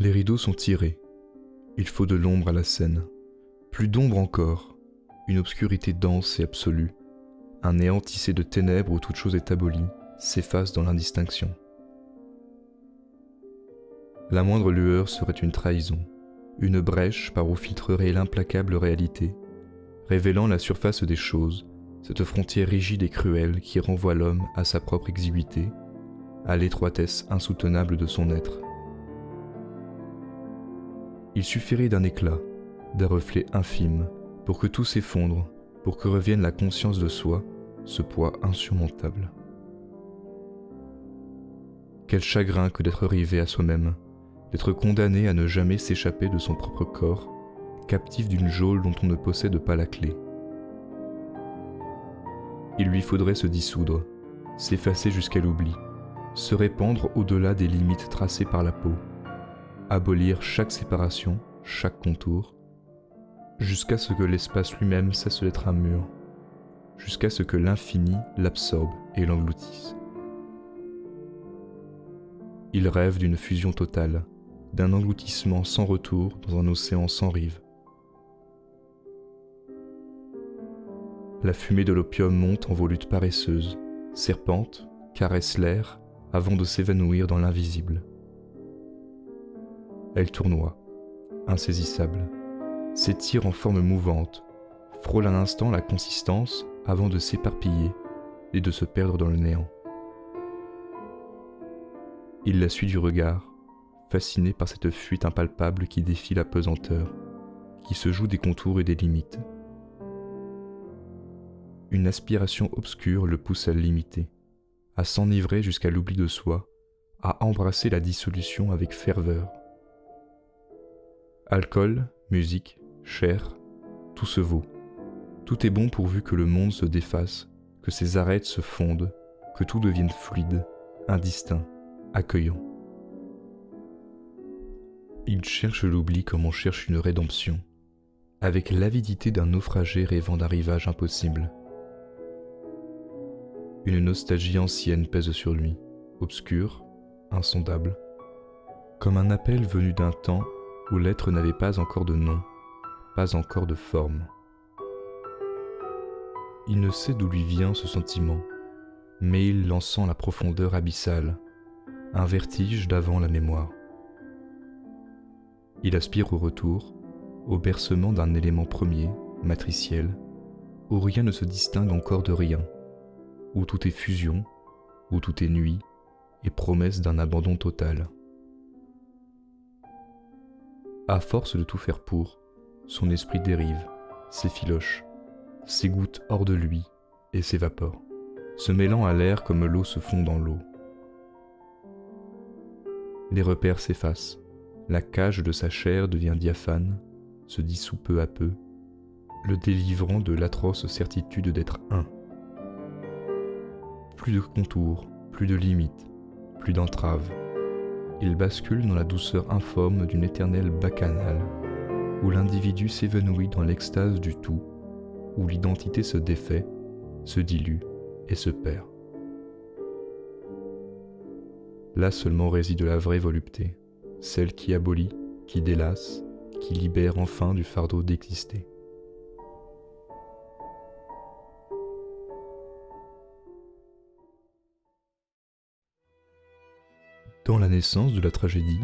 Les rideaux sont tirés. Il faut de l'ombre à la scène. Plus d'ombre encore. Une obscurité dense et absolue. Un néant tissé de ténèbres où toute chose est abolie, s'efface dans l'indistinction. La moindre lueur serait une trahison, une brèche par où filtrerait l'implacable réalité, révélant la surface des choses, cette frontière rigide et cruelle qui renvoie l'homme à sa propre exiguïté, à l'étroitesse insoutenable de son être. Il suffirait d'un éclat, d'un reflet infime, pour que tout s'effondre, pour que revienne la conscience de soi, ce poids insurmontable. Quel chagrin que d'être rivé à soi-même, d'être condamné à ne jamais s'échapper de son propre corps, captif d'une geôle dont on ne possède pas la clé. Il lui faudrait se dissoudre, s'effacer jusqu'à l'oubli, se répandre au-delà des limites tracées par la peau, abolir chaque séparation, chaque contour, jusqu'à ce que l'espace lui-même cesse d'être un mur, jusqu'à ce que l'infini l'absorbe et l'engloutisse. Il rêve d'une fusion totale, d'un engloutissement sans retour dans un océan sans rive. La fumée de l'opium monte en volutes paresseuses, serpente, caresse l'air, avant de s'évanouir dans l'invisible. Elle tournoie, insaisissable, s'étire en forme mouvante, frôle un instant la consistance avant de s'éparpiller et de se perdre dans le néant. Il la suit du regard, fasciné par cette fuite impalpable qui défie la pesanteur, qui se joue des contours et des limites. Une aspiration obscure le pousse à l'imiter, à s'enivrer jusqu'à l'oubli de soi, à embrasser la dissolution avec ferveur. Alcool, musique, chair, tout se vaut. Tout est bon pourvu que le monde se défasse, que ses arêtes se fondent, que tout devienne fluide, indistinct, accueillant. Il cherche l'oubli comme on cherche une rédemption, avec l'avidité d'un naufragé rêvant d'un rivage impossible. Une nostalgie ancienne pèse sur lui, obscure, insondable, comme un appel venu d'un temps où l'être n'avait pas encore de nom, pas encore de forme. Il ne sait d'où lui vient ce sentiment, mais il en sent la profondeur abyssale, un vertige d'avant la mémoire. Il aspire au retour, au bercement d'un élément premier, matriciel, où rien ne se distingue encore de rien, où tout est fusion, où tout est nuit, et promesse d'un abandon total. À force de tout faire pour, son esprit dérive, s'effiloche, s'égoutte hors de lui et s'évapore, se mêlant à l'air comme l'eau se fond dans l'eau. Les repères s'effacent, la cage de sa chair devient diaphane, se dissout peu à peu, le délivrant de l'atroce certitude d'être un. Plus de contours, plus de limites, plus d'entraves. Il bascule dans la douceur informe d'une éternelle bacchanale, où l'individu s'évanouit dans l'extase du tout, où l'identité se défait, se dilue et se perd. Là seulement réside la vraie volupté, celle qui abolit, qui délasse, qui libère enfin du fardeau d'exister. Dans la naissance de la tragédie,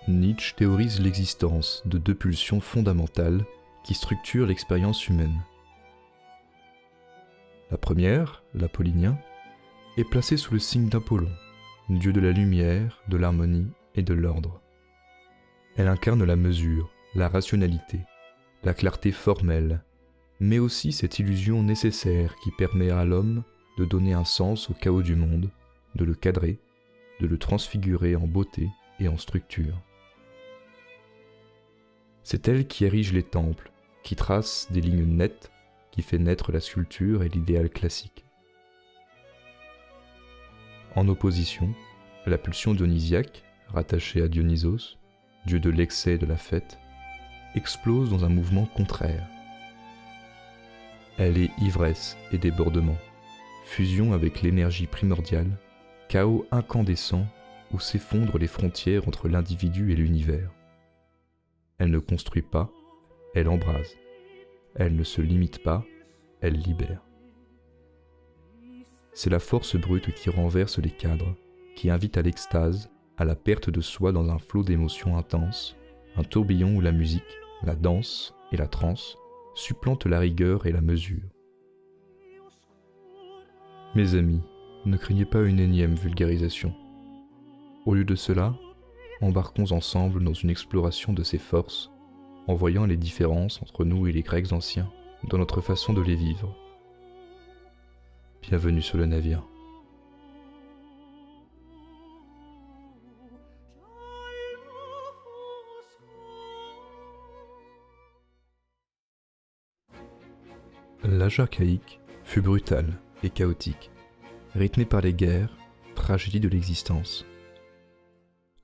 Nietzsche théorise l'existence de deux pulsions fondamentales qui structurent l'expérience humaine. La première, l'apollinien, est placée sous le signe d'Apollon, dieu de la lumière, de l'harmonie et de l'ordre. Elle incarne la mesure, la rationalité, la clarté formelle, mais aussi cette illusion nécessaire qui permet à l'homme de donner un sens au chaos du monde, de le cadrer, de le transfigurer en beauté et en structure. C'est elle qui érige les temples, qui trace des lignes nettes, qui fait naître la sculpture et l'idéal classique. En opposition, la pulsion dionysiaque, rattachée à Dionysos, dieu de l'excès et de la fête, explose dans un mouvement contraire. Elle est ivresse et débordement, fusion avec l'énergie primordiale, chaos incandescent où s'effondrent les frontières entre l'individu et l'univers. Elle ne construit pas, elle embrase. Elle ne se limite pas, elle libère. C'est la force brute qui renverse les cadres, qui invite à l'extase, à la perte de soi dans un flot d'émotions intenses, un tourbillon où la musique, la danse et la transe supplantent la rigueur et la mesure. Mes amis, ne craignez pas une énième vulgarisation. Au lieu de cela, embarquons ensemble dans une exploration de ces forces, en voyant les différences entre nous et les Grecs anciens dans notre façon de les vivre. Bienvenue sur le navire. L'âge archaïque fut brutal et chaotique, rythmé par les guerres, tragédie de l'existence.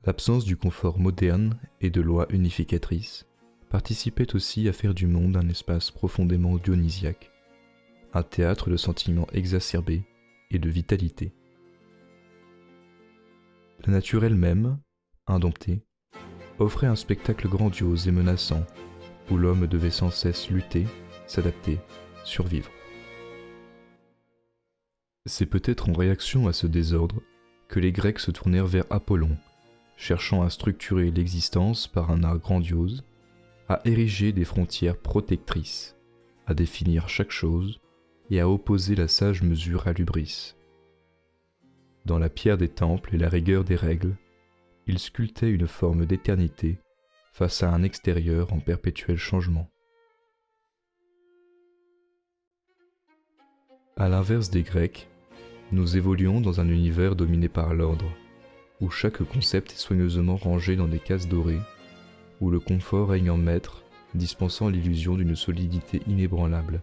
L'absence du confort moderne et de lois unificatrices participait aussi à faire du monde un espace profondément dionysiaque, un théâtre de sentiments exacerbés et de vitalité. La nature elle-même, indomptée, offrait un spectacle grandiose et menaçant où l'homme devait sans cesse lutter, s'adapter, survivre. C'est peut-être en réaction à ce désordre que les Grecs se tournèrent vers Apollon, cherchant à structurer l'existence par un art grandiose, à ériger des frontières protectrices, à définir chaque chose et à opposer la sage mesure à l'hubris. Dans la pierre des temples et la rigueur des règles, il sculptait une forme d'éternité face à un extérieur en perpétuel changement. À l'inverse des Grecs, nous évoluons dans un univers dominé par l'ordre, où chaque concept est soigneusement rangé dans des cases dorées, où le confort règne en maître, dispensant l'illusion d'une solidité inébranlable.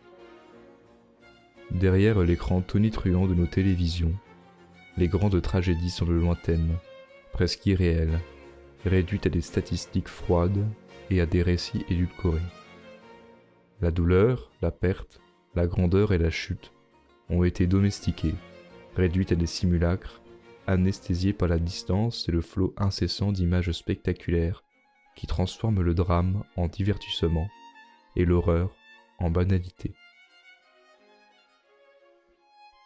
Derrière l'écran tonitruant de nos télévisions, les grandes tragédies semblent lointaines, presque irréelles, réduites à des statistiques froides et à des récits édulcorés. La douleur, la perte, la grandeur et la chute ont été domestiquées, réduites à des simulacres, anesthésiées par la distance et le flot incessant d'images spectaculaires qui transforment le drame en divertissement et l'horreur en banalité.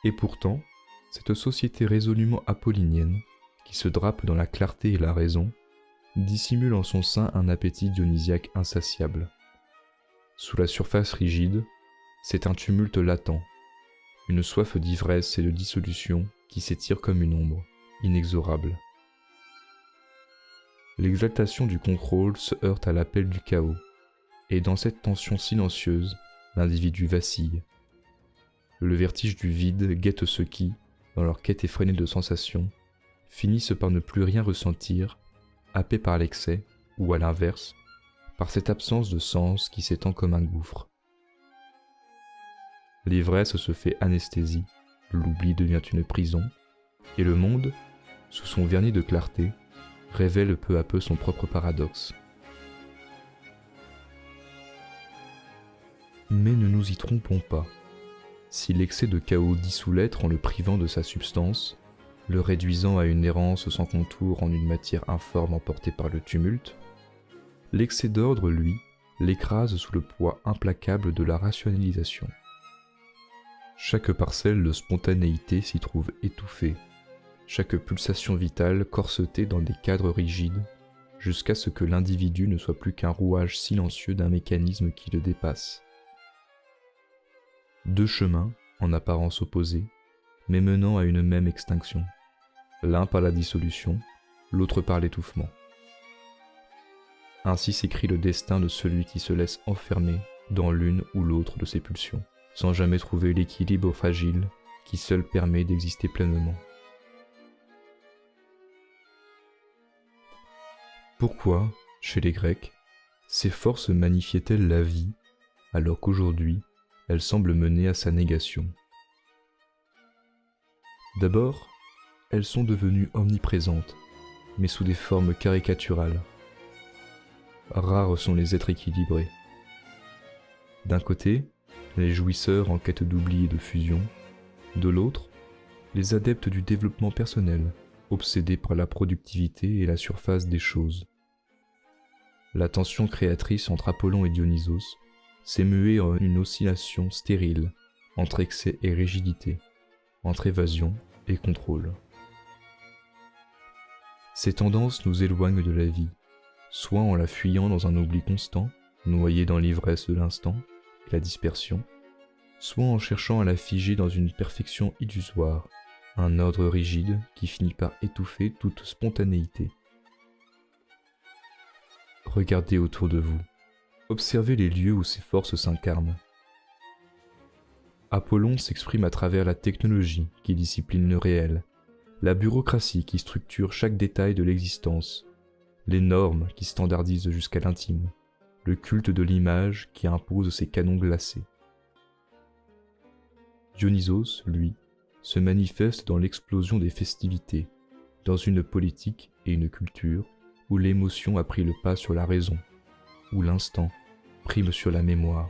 Et pourtant, cette société résolument apollinienne, qui se drape dans la clarté et la raison, dissimule en son sein un appétit dionysiaque insatiable. Sous la surface rigide, c'est un tumulte latent, une soif d'ivresse et de dissolution qui s'étire comme une ombre, inexorable. L'exaltation du contrôle se heurte à l'appel du chaos, et dans cette tension silencieuse, l'individu vacille. Le vertige du vide guette ceux qui, dans leur quête effrénée de sensations, finissent par ne plus rien ressentir, happés par l'excès, ou à l'inverse, par cette absence de sens qui s'étend comme un gouffre. L'ivresse se fait anesthésie, l'oubli devient une prison, et le monde, sous son vernis de clarté, révèle peu à peu son propre paradoxe. Mais ne nous y trompons pas. Si l'excès de chaos dissout l'être en le privant de sa substance, le réduisant à une errance sans contour en une matière informe emportée par le tumulte, l'excès d'ordre, lui, l'écrase sous le poids implacable de la rationalisation. Chaque parcelle de spontanéité s'y trouve étouffée, chaque pulsation vitale corsetée dans des cadres rigides, jusqu'à ce que l'individu ne soit plus qu'un rouage silencieux d'un mécanisme qui le dépasse. Deux chemins, en apparence opposés, mais menant à une même extinction, l'un par la dissolution, l'autre par l'étouffement. Ainsi s'écrit le destin de celui qui se laisse enfermer dans l'une ou l'autre de ses pulsions, sans jamais trouver l'équilibre fragile qui seul permet d'exister pleinement. Pourquoi, chez les Grecs, ces forces magnifiaient-elles la vie, alors qu'aujourd'hui, elles semblent mener à sa négation? D'abord, elles sont devenues omniprésentes, mais sous des formes caricaturales. Rares sont les êtres équilibrés. D'un côté, les jouisseurs en quête d'oubli et de fusion, de l'autre, les adeptes du développement personnel, obsédés par la productivité et la surface des choses. La tension créatrice entre Apollon et Dionysos s'est muée en une oscillation stérile entre excès et rigidité, entre évasion et contrôle. Ces tendances nous éloignent de la vie, soit en la fuyant dans un oubli constant, noyé dans l'ivresse de l'instant et la dispersion, soit en cherchant à la figer dans une perfection illusoire, un ordre rigide qui finit par étouffer toute spontanéité. Regardez autour de vous, observez les lieux où ces forces s'incarnent. Apollon s'exprime à travers la technologie qui discipline le réel, la bureaucratie qui structure chaque détail de l'existence, les normes qui standardisent jusqu'à l'intime, le culte de l'image qui impose ses canons glacés. Dionysos, lui, se manifeste dans l'explosion des festivités, dans une politique et une culture où l'émotion a pris le pas sur la raison, où l'instant prime sur la mémoire.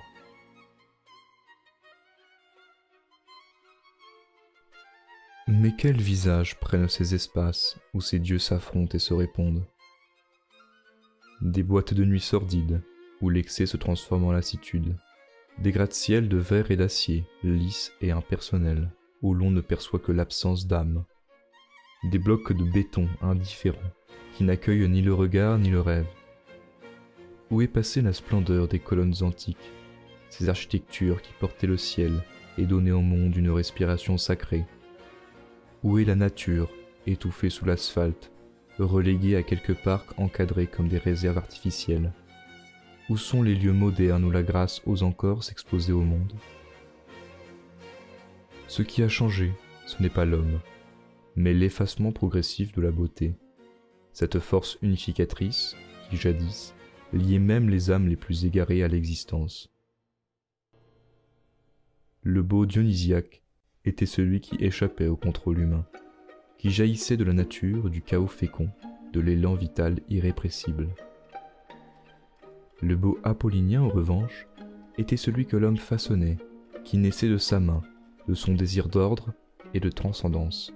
Mais quels visages prennent ces espaces où ces dieux s'affrontent et se répondent? Des boîtes de nuit sordides, où l'excès se transforme en lassitude, des gratte-ciel de verre et d'acier, lisses et impersonnels, où l'on ne perçoit que l'absence d'âme, des blocs de béton indifférents, qui n'accueillent ni le regard ni le rêve. Où est passée la splendeur des colonnes antiques, ces architectures qui portaient le ciel et donnaient au monde une respiration sacrée? Où est la nature, étouffée sous l'asphalte, reléguée à quelques parcs encadrés comme des réserves artificielles? Où sont les lieux modernes où la grâce ose encore s'exposer au monde? Ce qui a changé, ce n'est pas l'homme, mais l'effacement progressif de la beauté, cette force unificatrice qui, jadis, liait même les âmes les plus égarées à l'existence. Le beau dionysiaque était celui qui échappait au contrôle humain, qui jaillissait de la nature, du chaos fécond, de l'élan vital irrépressible. Le beau apollinien, en revanche, était celui que l'homme façonnait, qui naissait de sa main, de son désir d'ordre et de transcendance.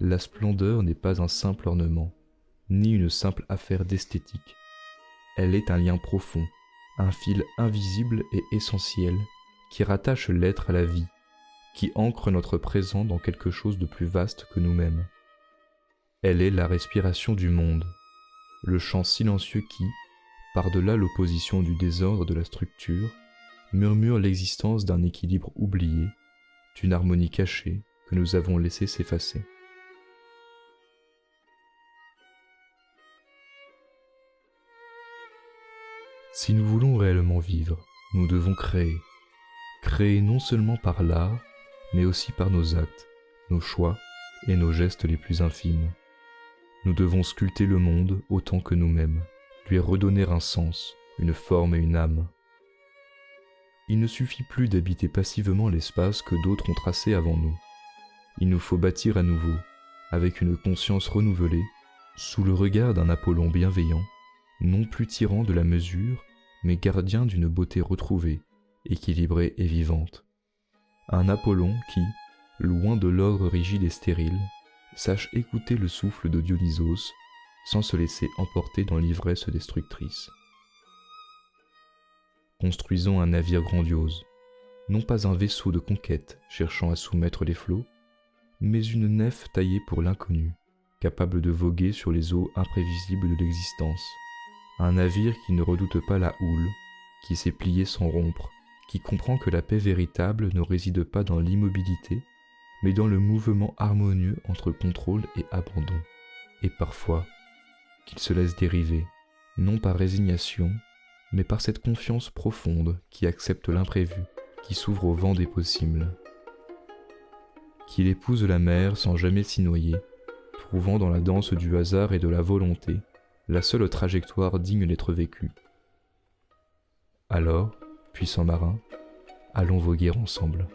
La splendeur n'est pas un simple ornement, ni une simple affaire d'esthétique. Elle est un lien profond, un fil invisible et essentiel qui rattache l'être à la vie, qui ancre notre présent dans quelque chose de plus vaste que nous-mêmes. Elle est la respiration du monde, le chant silencieux qui, par-delà l'opposition du désordre de la structure, murmure l'existence d'un équilibre oublié, d'une harmonie cachée que nous avons laissé s'effacer. Si nous voulons réellement vivre, nous devons créer. Créer non seulement par l'art, mais aussi par nos actes, nos choix et nos gestes les plus infimes. Nous devons sculpter le monde autant que nous-mêmes, lui redonner un sens, une forme et une âme. Il ne suffit plus d'habiter passivement l'espace que d'autres ont tracé avant nous. Il nous faut bâtir à nouveau, avec une conscience renouvelée, sous le regard d'un Apollon bienveillant, non plus tyran de la mesure, mais gardien d'une beauté retrouvée, équilibrée et vivante. Un Apollon qui, loin de l'ordre rigide et stérile, sache écouter le souffle de Dionysos sans se laisser emporter dans l'ivresse destructrice. Construisons un navire grandiose, non pas un vaisseau de conquête cherchant à soumettre les flots, mais une nef taillée pour l'inconnu, capable de voguer sur les eaux imprévisibles de l'existence. Un navire qui ne redoute pas la houle, qui sait plier sans rompre, qui comprend que la paix véritable ne réside pas dans l'immobilité, mais dans le mouvement harmonieux entre contrôle et abandon, et parfois qu'il se laisse dériver, non par résignation, mais par cette confiance profonde qui accepte l'imprévu, qui s'ouvre au vent des possibles. Qu'il épouse la mer sans jamais s'y noyer, trouvant dans la danse du hasard et de la volonté la seule trajectoire digne d'être vécue. Alors, puissants marins, allons voguer ensemble.